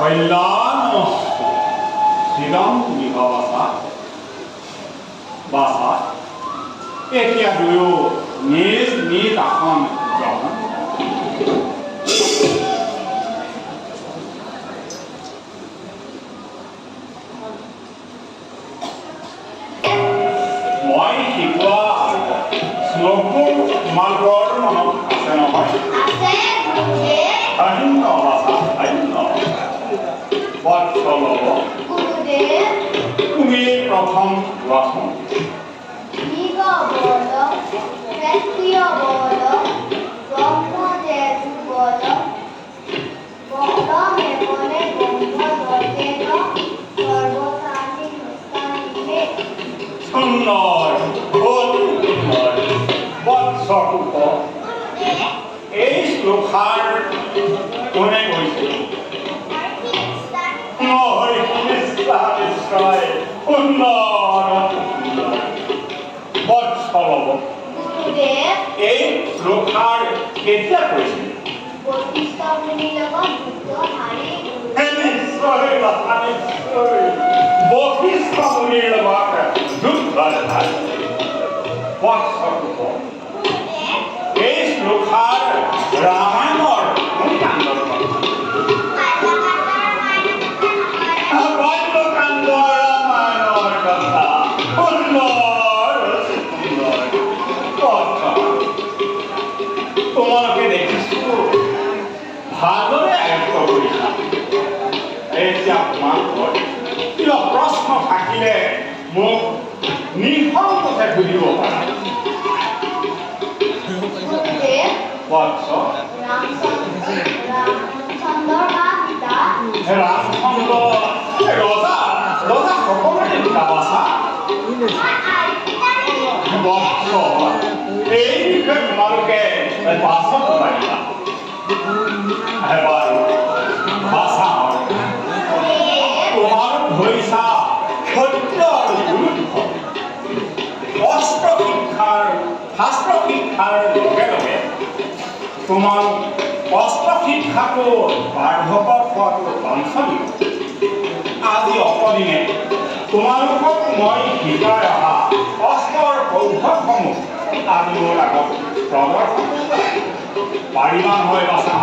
কল্যাণ শ্ৰীৰাম বিভাবাসা বাসা এতিয়া দুয়ো নিজ নিজ আসন গ্ৰহণ মই শিকোৱা শ্লোকবোৰ তোমালোকৰ মনত আছে নহয়? অন্য ভাষা অন্য বৎসলব তুমি প্ৰথম কোৱাচোন। সুন্দৰ বৎসকুপ এই শ্লোকাৰ কোনে কৈছিল? নিশ্চয় সুন্দৰ বৎসলব এই শ্লোকাৰ কেতিয়া কৈছিল? নিশ্চয় বশিষ্ঠ মুনিৰ লগত যুদ্ধৰ বৎসকুপ এই শ্লোকাৰ ৰামায়ণৰ কোন কাণ্ডৰ কথা? বাল্যকাণ্ডৰ ৰামায়ণৰ কথা। সুন্দৰ তোমালোকে দেখিছো ভালদৰে আয়ত্ত কৰিছা। এতিয়া তোমালোকৰ কিবা প্ৰশ্ন থাকিলে মোক নিঃসংকোচে সুধিব পাৰা। ৰামচন্দ্ৰ ৰজা সকলোৰে দুটা বাচা। এই বিষয়ে তোমালোকে বাচন পাৰিবা। এবাৰ বাচা তোমালোক ধৰিছা সত্য আৰু গুৰুত্ব। শাস্ত্ৰ শিক্ষাৰ লগে লগে তোমালোক অস্ত্ৰ শিক্ষাটো বাৰ্ধক্য হোৱাটো বাঞ্ছনীয়। আজি অতদিনে তোমালোকক মই শিকাই অহা অস্ত্ৰৰ কৌশলসমূহ আজি মোৰ আগত প্ৰদৰ্শন পাৰিবা নহয় বাচা?